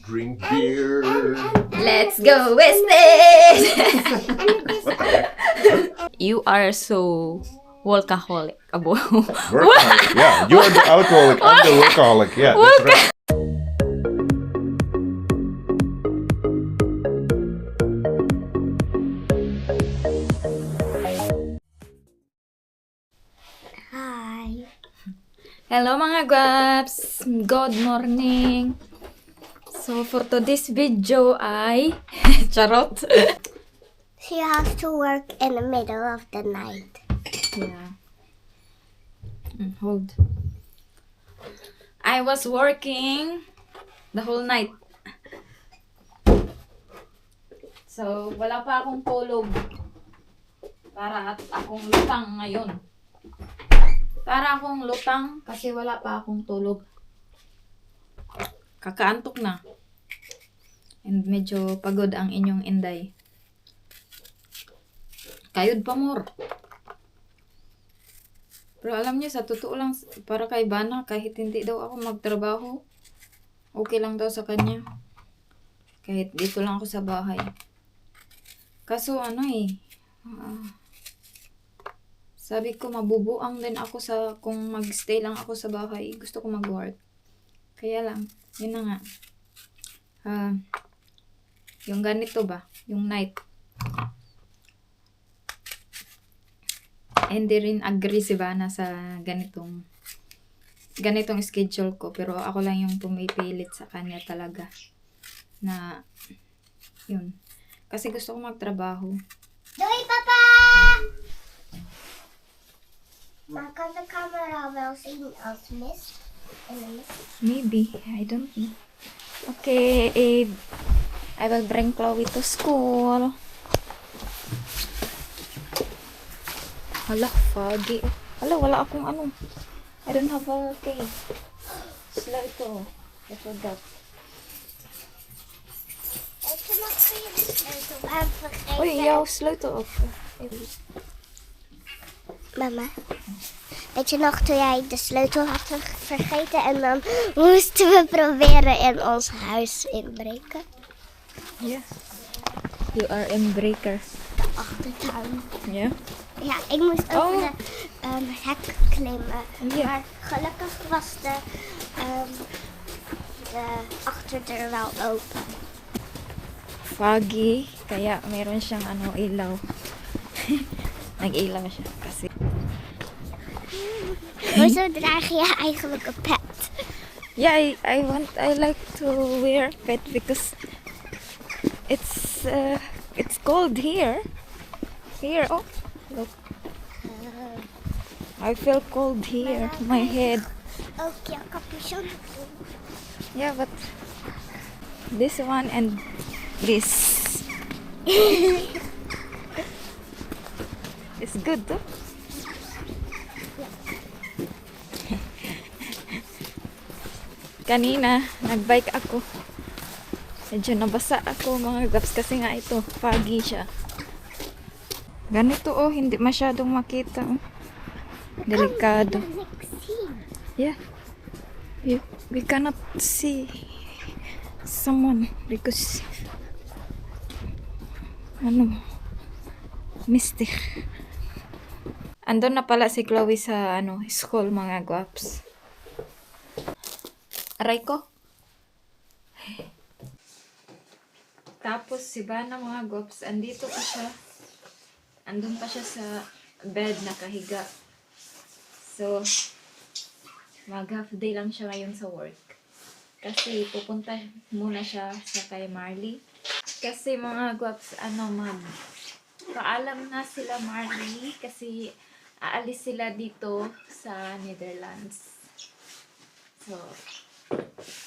drink beer. Let's go, Westin! You are so workaholic. Abo. Workaholic, yeah. You're the alcoholic, I'm the workaholic. Yeah, that's right. Hi. Hello mga guaps! Good morning! So for today's video ay... Charot! She has to work in the middle of the night. Yeah. Hold. I was working the whole night. So, wala pa akong tulog. Para at akong lutang ngayon. Para akong lutang kasi wala pa akong tulog. Kakaantok na. And medyo pagod ang inyong inday. Kayod pa more. Pero alam niyo, sa totoo lang, para kay Bana, kahit hindi daw ako magtrabaho, okay lang daw sa kanya. Kahit dito lang ako sa bahay. Kaso sabi ko mabubuang din ako sa kung magstay lang ako sa bahay. Gusto ko mag-work. Kaya lang, yun na nga. Yung ganito ba? Yung night. Hindi rin agree si Bana sa ganitong schedule ko. Pero ako lang yung pumipilit sa kanya talaga. Na, yun. Kasi gusto ko magtrabaho. Doei, Papa! Maar kan de camera wel zien als mist? In de mist? Maybe. I don't know. Okay, Abe. I will bring Chloe to school. Hala, foggy. Hala, wala akong ano. I don't have a cake. Sila ito. I forgot. Weet je nog toen je de sleutel hebt vergeten? Oei, jouw sleutel op. Mama, weet je nog toen jij de sleutel had vergeten en dan moesten we proberen in ons huis inbreken? Yeah. You are inbreaker. De achtertuin. Yeah? Ja, ik moest over de hek klimmen. Ja. Maar gelukkig was de achterdeur wel open. Foggy. Kaya meron siyang ilaw. Nag-ilaw siya kasi. Hoezo draag je eigenlijk een pet? Yeah, I like to wear pet because it's cold here. Here, oh, look. I feel cold here. My head. Ook je capuchon. Yeah, but this one and this. It's good though. Kanina, nagbike ako. Medyo nabasa ako mga gaps kasi nga ito, foggy siya. Ganito oh, hindi masyadong makita. Oh. Delikado. Yeah. We cannot see someone because mystic. Andun na pala si Chloe sa school mga guaps. Aray ko. Tapos si Bana mga guaps, andito pa siya. Andun pa siya sa bed nakahiga. So, mag half day lang siya ngayon sa work. Kasi pupunta muna siya sa kay Marley. Kasi mga guaps, paalam na sila Marley kasi aalis sila dito sa Netherlands. So,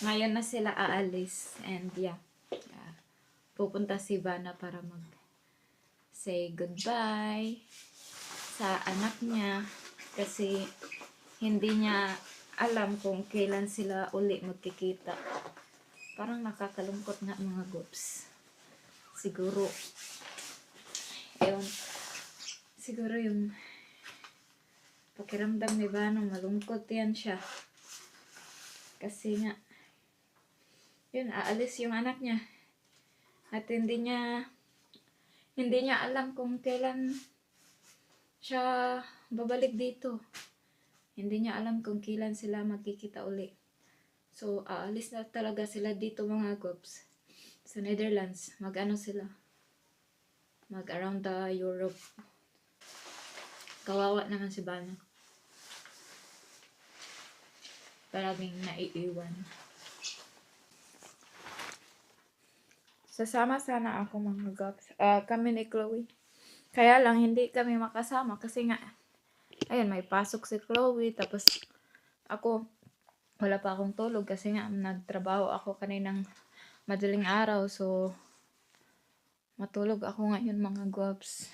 ngayon na sila aalis and yeah, pupunta si Bana para say goodbye sa anak niya kasi hindi niya alam kung kailan sila uli magkikita. Parang nakakalungkot nga mga gups. Siguro yung pakiramdam ni Bana malungkot yan siya. Kasi nga yun, aalis yung anak niya. At hindi niya alam kung kailan siya babalik dito. Hindi niya alam kung kailan sila magkikita uli. So, aalis na talaga sila dito mga gops. Sa Netherlands, mag-ano sila? Mag-around the Europe. Kawawa naman si Bana. Parang naiiwan. Sasama sana ako mga gops. Kami ni Chloe. Kaya lang, hindi kami makasama kasi nga, ayun, may pasok si Chloe. Tapos, ako, wala pa akong tulog kasi nga, nagtrabaho ako kaninang madaling araw. So, matulog ako ngayon mga gops.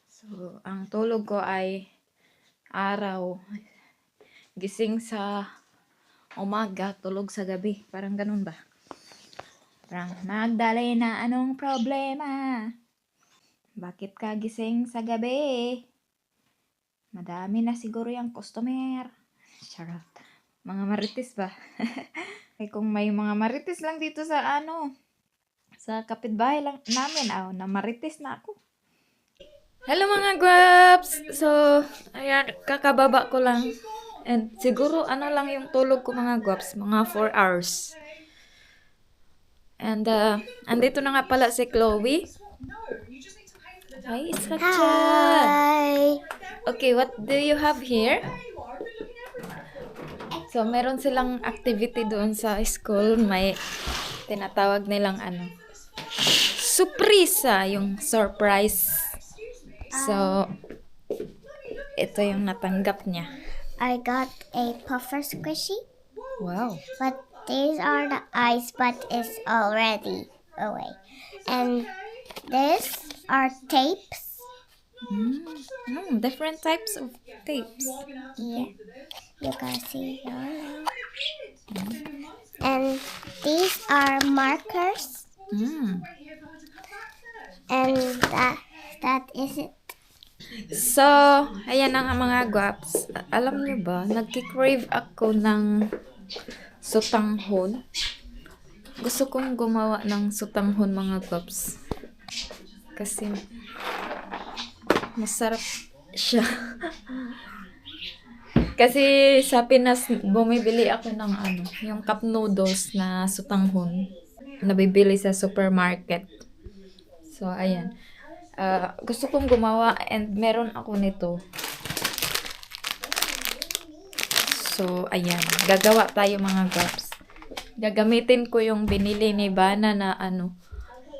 So, ang tulog ko ay araw. Gising sa umaga, tulog sa gabi. Parang ganun ba? Parang, Magdalena, anong problema? Bakit ka gising sa gabi? Madami na siguro yung customer. Charot. Mga marites ba? Eh, kung may mga marites lang dito sa sa kapitbahay lang namin, na marites na ako. Hello mga guwaps! So, ayan, kakababa ko lang. And siguro, lang yung tulog ko mga guwaps, mga 4 hours. And, andito na nga pala si Chloe. Hi, Isracha! Hi! Okay, what do you have here? So, meron silang activity doon sa school. May tinatawag nilang surpresa, yung surprise. So, ito yung natanggap niya. I got a puffer squishy, Wow. but these are the eyes, but it's already away. And these are tapes. Different types of tapes. Yeah, you can see here. And these are markers. And that is it. So, ayan na nga mga guwaps. Alam niyo ba, nagki-crave ako ng sutanghon. Gusto kong gumawa ng sutanghon mga guwaps. Kasi masarap siya. Kasi sa Pinas, bumibili ako ng yung cup noodles na sutanghon. Nabibili sa supermarket. So, ayan. Gusto kong gumawa and meron ako nito. So, ayan. Gagawa tayo mga guwaps. Gagamitin ko yung binili ni Bana na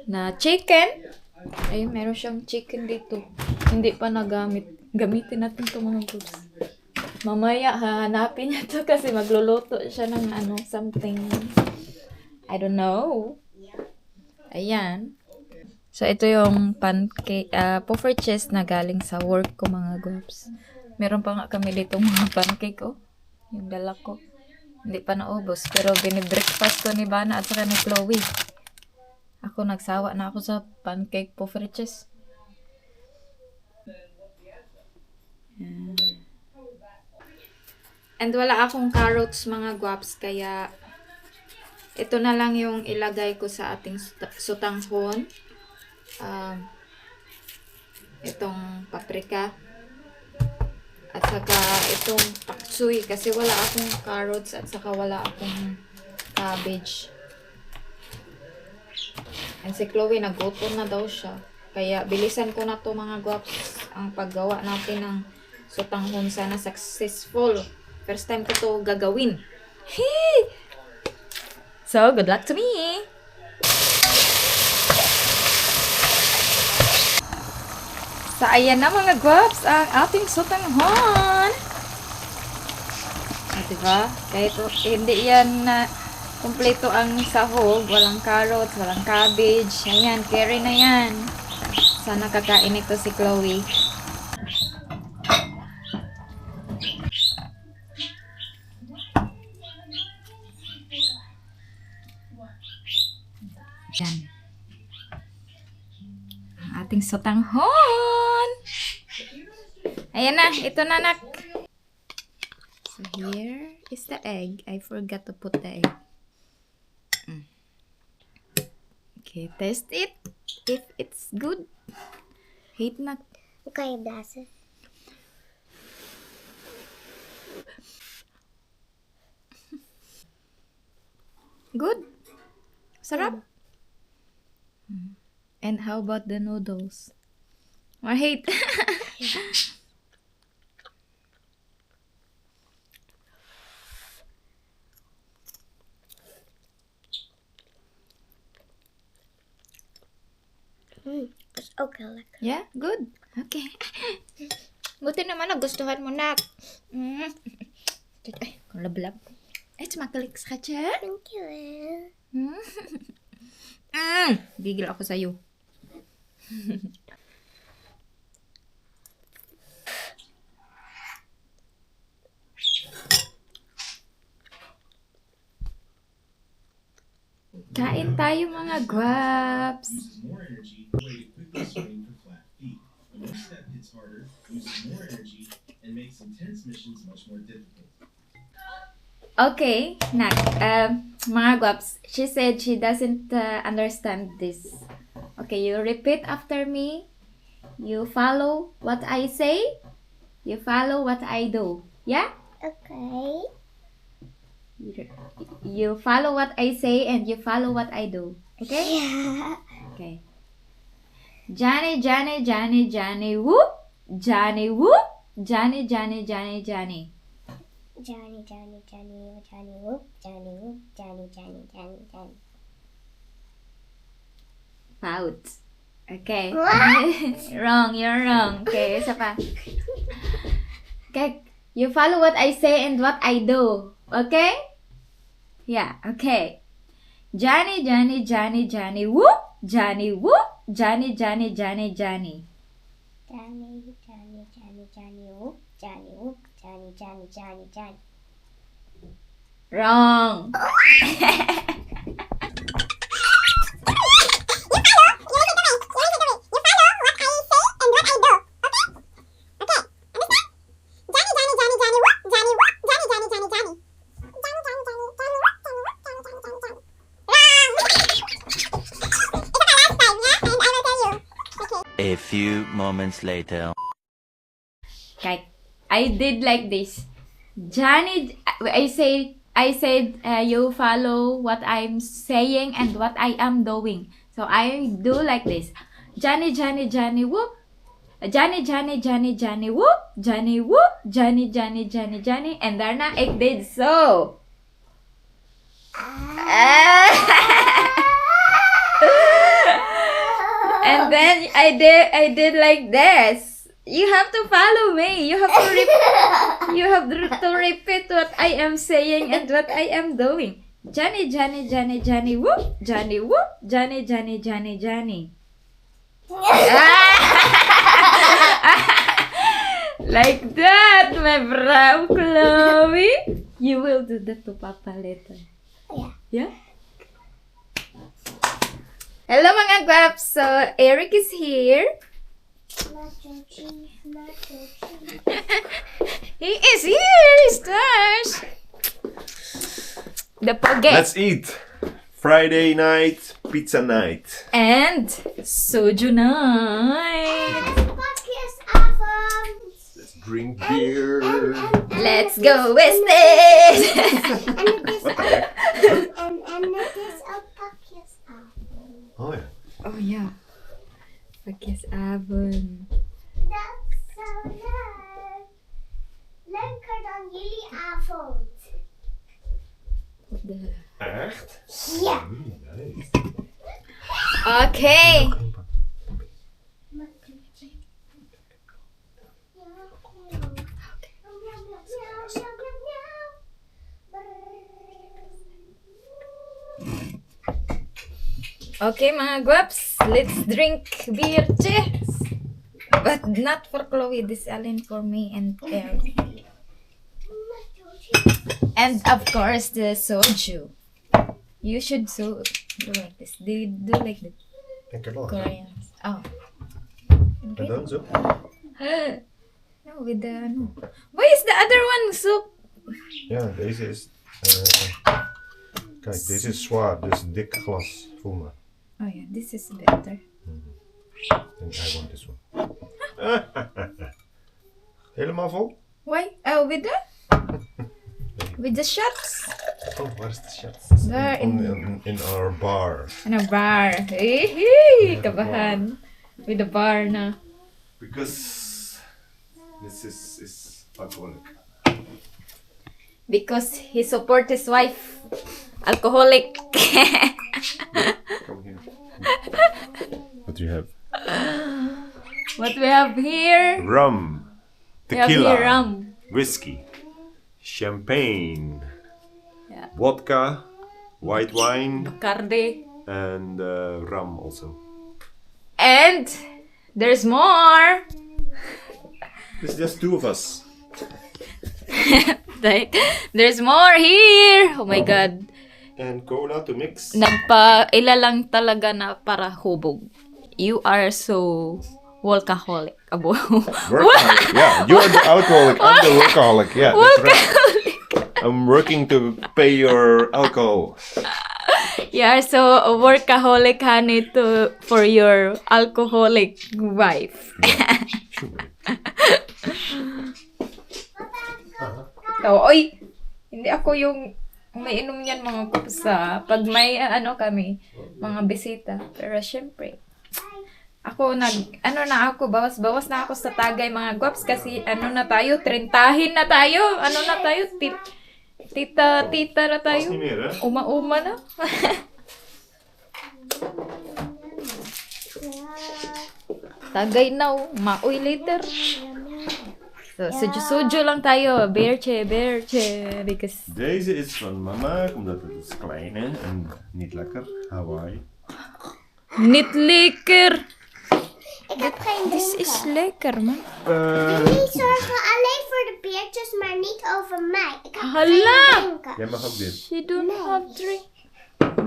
na chicken. Ayun, meron siyang chicken dito. Hindi pa nagamit. Gamitin natin ito mga guwaps. Mamaya, hahanapin niya to kasi magluluto siya ng something. I don't know. Ayan. So, ito yung pancake, puffer cheese na galing sa work ko mga guwaps. Meron pa nga kami dito mga pancake, yung dala ko. Hindi pa naubos, pero binibreakfast ko ni Bana at saka ni Chloe. Ako, nagsawa na ako sa pancake puffer cheese. And wala akong carrots mga guwaps, kaya ito na lang yung ilagay ko sa ating sutanghon. Itong paprika at saka itong paktsuy kasi wala akong carrots at saka wala akong cabbage. And si Chloe nagutom na daw siya, kaya bilisan ko na to mga guwaps ang paggawa natin ng sutanghon. Sana successful. First time ko to gagawin. So good luck to me. So, ayan na mga guwaps, ang ating sutanghon. Diba? Kahit hindi yan na kumpleto ang sahog, walang carrots, walang cabbage. Ayan, carry na yan. Sana kakain ito si Chloe. Yan. Ating sutanghon. Ayan na, ito na Anak. So here is the egg. I forgot to put the egg. Okay, test it. If it's good. Hate not. Kan je blazen? Good. Sarap. And how about the noodles? Or hate? Dat is ook heel lekker. Yeah, good. Okay. Buti naman nagustuhan mo na. Ay, kulablab. Ay, smakalik ka siya. Dankjewel. Gigil ako sa'yo. Kain tayo mga guwaps. Uses more energy the way to quickly swing for flat feet. And one step hits harder, uses more energy, and makes intense missions much more difficult. Okay, Nak. Mga guwaps, she said she doesn't understand this. Okay, you repeat after me. You follow what I say. You follow what I do. Yeah? Oké. You follow what I say and you follow what I do. Okay? Ja. Okay. Johnny, Johnny, Johnny, Johnny, whoop. Johnny, whoop. Johnny, Johnny, Johnny, Johnny. Johnny, Johnny, Johnny, Johnny, whoop, Johnny, whoop, Johnny, Johnny, Johnny, Johnny. Pout. Okay. What? Wrong, you're wrong. Okay, isa pa. Okay. You follow what I say and what I do. Okay? Yeah, okay. Johnny, Johnny, Johnny, Johnny, whoop. Johnny, whoop. Johnny, Johnny, Johnny, Johnny. Johnny, Johnny, Johnny, Johnny, whoop, Johnny, whoop, Johnny, Johnny, Johnny, Johnny. Wrong. A few moments later. Okay. I did like this. Johnny, I said you follow what I'm saying and what I am doing. So I do like this. Johnny, Johnny, Johnny, whoop. Johnny, Johnny, Johnny, Johnny, whoop. Johnny, whoop. Johnny, Johnny, Johnny, Johnny. And Darna, I did so. And then I did like this. You have to follow me. You have to repeat what I am saying and what I am doing. Johnny, Johnny, Johnny, Johnny, whoop. Johnny, whoop. Johnny, Johnny, Johnny, Johnny. Like that, my brown Chloe. You will do that to Papa later. Yeah. Yeah? Hello mga guaps. So, Eric is here. He is here, stars. The poge. Let's eat. Friday night, pizza night. And soju night. Let's drink beer. Let's go Wested. Oh ja. Oh ja. Pakjesavond. Dat is zo leuk. Leuker dan jullie avond. Echt? Ja. Nice. Okay. Okay mga guaps, let's drink beer, cheers. But not for Chloe, this Allen for me and Eric. And of course the soju. You should do like this. They do like the Ik heb al. Koreans. Oh. En dan zo. No, with the no. Why is the other one soup? Ja, deze is... kijk, deze is zwaar, dus dik glas. Voel maar. Oh yeah, this is better. And I want this one. Helemaal vol? Why? Oh, with the shots. Oh, where's the shots? There In our bar. In a bar. Hey, kabahan. With the bar na. Because this is alcoholic. Because he support his wife. Alcoholic. Come here. What do you have? What we have here? Rum. We have Tequila. here rum. Whiskey. Champagne. Yeah. Vodka. White wine. Bacardi. And rum also. And there's more. It's just two of us. There's more here. Oh my God. And cola to mix. Nagpa-ila lang talaga na para hubog. You are so workaholic. Abo. Workaholic. Yeah, you're the alcoholic. I'm the workaholic. Yeah, that's right. I'm working to pay your alcohol. Yeah, so a workaholic, honey, for your alcoholic wife. Yeah, sure. Oh, oy! Hindi ako yung may inom yan mga kupsa. Pag may kami, mga bisita. Pero syempre, ako bawas-bawas na ako sa tagay mga gwaps kasi na tayo, 30 na tayo. Na tayo, tita na tayo. Uma-uma na. Tagay na, maoy later. So, sujo lang tayo. Beertje. Because... Deze is van mama, omdat het is klein hè, en niet lekker. Hawaii. Niet lekker. Ik heb geen Dit drinken. is lekker, man. Niet zorgen alleen voor de beertjes, maar niet over mij. Ik heb Hala! geen drinken. Jij mag ook dit. She don't have drink.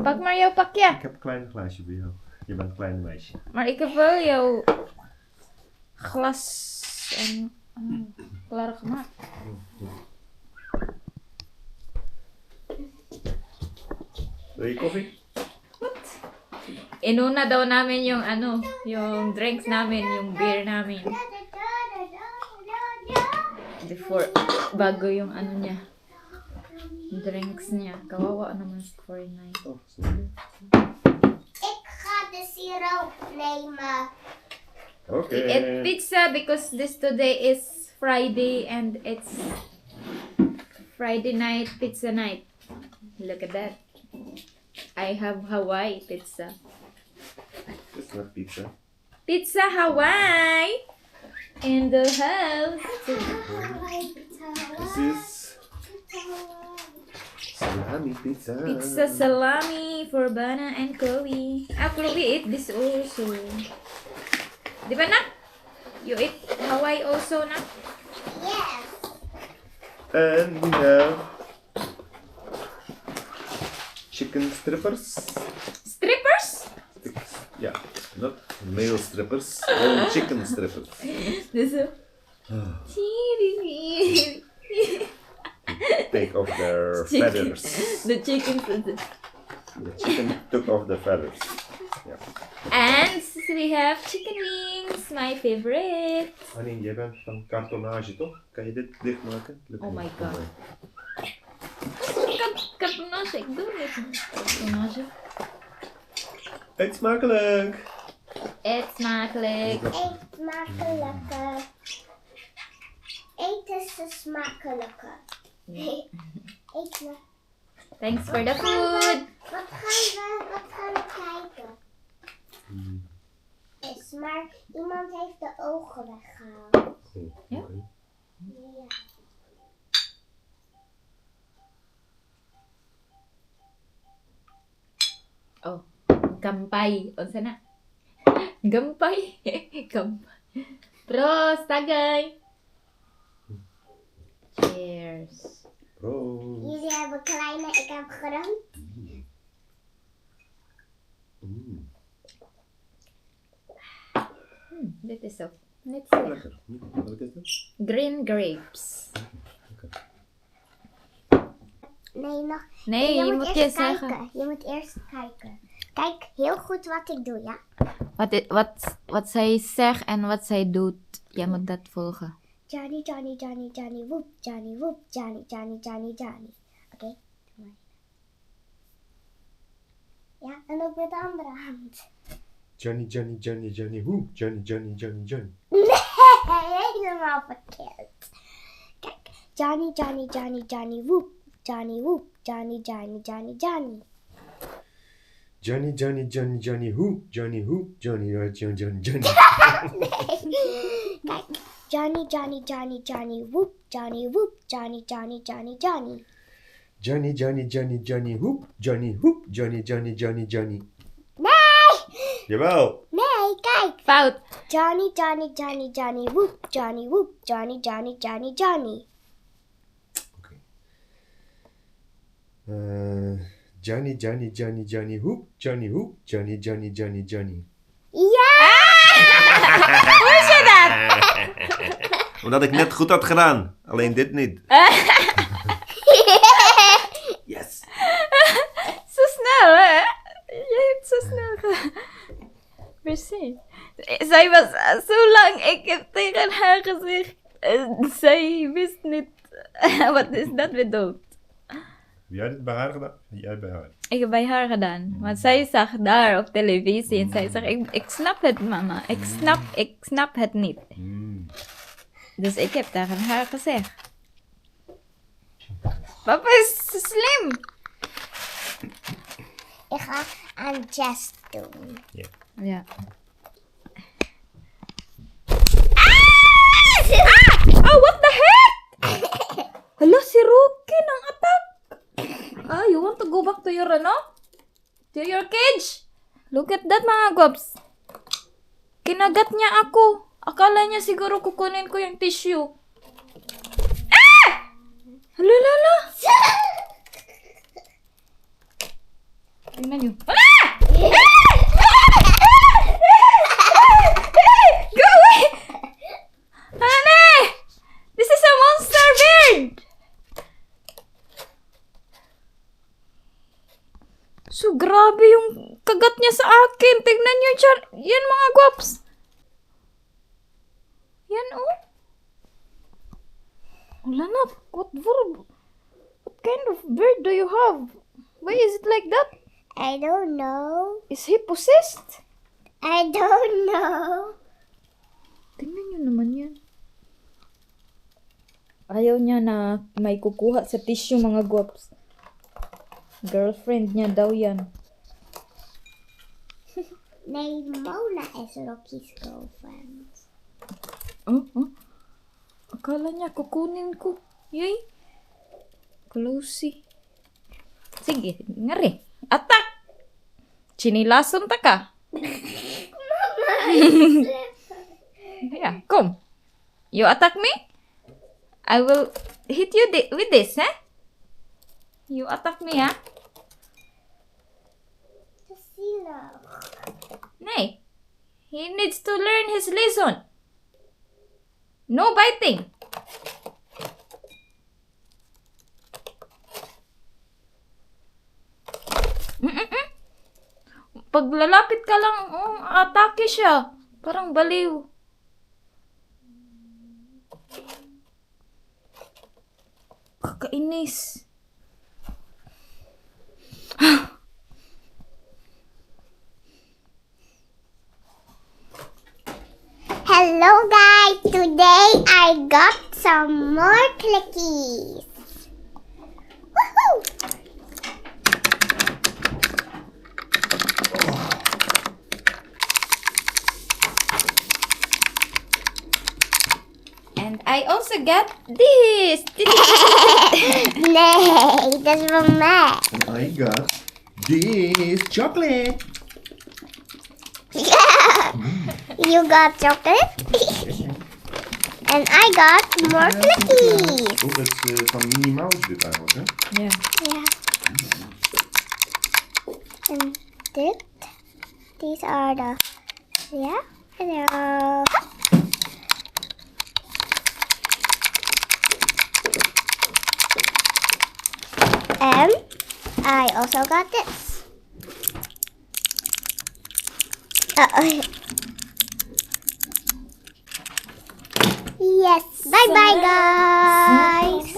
Pak maar jouw pakje. Ik heb een klein glaasje voor jou. Je bent een klein meisje. Maar ik heb wel jouw glas en klaar gemaakt. Wil je koffie? Inuna daw namin yung yung drinks namin, yung beer namin. Bago yung niya. Drinks niya. Kawawa naman sa 49. Oh, sorry. Ik ga de siroop nemen. Okay. Eat pizza because today is Friday and it's Friday night, pizza night. Look at that. I have Hawaii pizza. It's not pizza. Pizza Hawaii in the house. This is salami pizza. Pizza salami for Bana and Chloe. Chloe eat this also. Di ba na? You eat Hawaii also na? Yes. And we have chicken strippers. Strippers? Yeah, not male strippers, all chicken strippers. This Take off their feathers. The chicken. The chicken took off the feathers. Yeah. And we have chicken wings, my favorite. Annie, jij bent van kartonage toch? Kan je dit dichtmaken? Oh my god. Kartonage, ik doe niet kartonage. Eet smakelijk! Eet smakelijk. Eet smakelijker. Eten is smakelijker. Eet maar. Thanks for the food. Wat gaan we kijken? Is maar iemand heeft de ogen weggehaald. Ja? Ja. Oh, gampay. Unsa na? Gampay. Gampay. Prost, tagay. Cheers. Proost! Jullie hebben kleine, ik heb groot. Dit is zo. Net zo. Lekker. Wat is dat? Green grapes. Nee, nog. Nee, je moet eerst eerst kijken. zeggen. Je moet eerst kijken. Kijk heel goed wat ik doe, ja? Wat zij zegt en wat zij doet, jij moet dat volgen. Johnny, Johnny, Johnny, Johnny, whoop, Johnny, whoop, Johnny, Johnny, Johnny, Johnny. Oké, doe maar. Ja, en ook met de andere hand. Johnny, Johnny, Johnny, Johnny, who? Johnny, Johnny, Johnny, Johnny. Nee, helemaal verkeerd. Kijk, Johnny, Johnny, Johnny, Johnny, whoop, Johnny, whoop, Johnny, Johnny, Johnny, Johnny. Johnny, Johnny, Johnny, Johnny, who? Johnny, who? Johnny, Johnny, Johnny, Johnny. Kijk, Johnny, Johnny, Johnny, Johnny, whoop, Johnny, whoop, Johnny, Johnny, Johnny, Johnny. Johnny, Johnny, Johnny, Johnny, whoop, Johnny, whoop, Johnny, Johnny, Johnny, Johnny. Nee! Jawel. Nee, kijk. Fout. Johnny, Johnny, Johnny, Johnny, whoop, Johnny, whoop, Johnny, Johnny, Johnny, Johnny. Johnny, Johnny, Johnny, Johnny, whoop, Johnny, whoop, Johnny, Johnny, Johnny, Johnny. Ja! Hoe is je dat? Omdat ik net goed had gedaan. Alleen dit niet. Yes. Zo snel, hè? Je hebt zo snel Precies. Zij was zo lang, ik heb tegen haar gezegd. Zij wist niet wat is dat bedoelt. Heb jij dit bij haar gedaan? Jij bij haar. Ik heb bij haar gedaan. Want zij zag daar op televisie en zij zegt, ik snap het mama. Ik snap het niet. Dus ik heb tegen haar gezegd. Papa is slim. Ik ga aan Jess doen. Ja. Oh, what the heck? Hello, si Rookie ng attack. You want to go back to your, to your cage? Look at that, mga gobs. Kinagat niya ako. Akala niya siguro kukunin ko yung tissue. Hala, lala. Tingnan niyo. Go away! Honey! This is a monster bird! So, grabe yung kagat niya sa akin. Tignan niyo dyan. Yan, mga guwaps. Yan, oh. Wala na. What kind of bird do you have? Why is it like that? I don't know. Is he possessed? I don't know. Tingnan niyo naman yan. Ayaw niya na may kukuha sa tissue, mga guwaps. Girlfriend niya daw yan. Nee, Mona is Rocky's girlfriend. Akala niya kukunin ko. Yay. Closey. Sige, ngari. Attack! Chinilason ta ka. Yeah, come. You attack me? I will hit you with this, eh? You attack me, huh? Nay, he needs to learn his lesson. No biting. Pag lalapit ka lang, atake siya. Parang baliw. Kakainis. Hello guys, today I got some more clickies. Woohoo! And I also got this. Nee, that's from Matt. I got this chocolate. You got chocolate? And I got more clickies. Oh, dat is van Minnie Mouse dit eigenlijk, hè? Yeah. Yeah. And these are the, yeah, hello. And I also got this. Yes. Bye-bye, guys.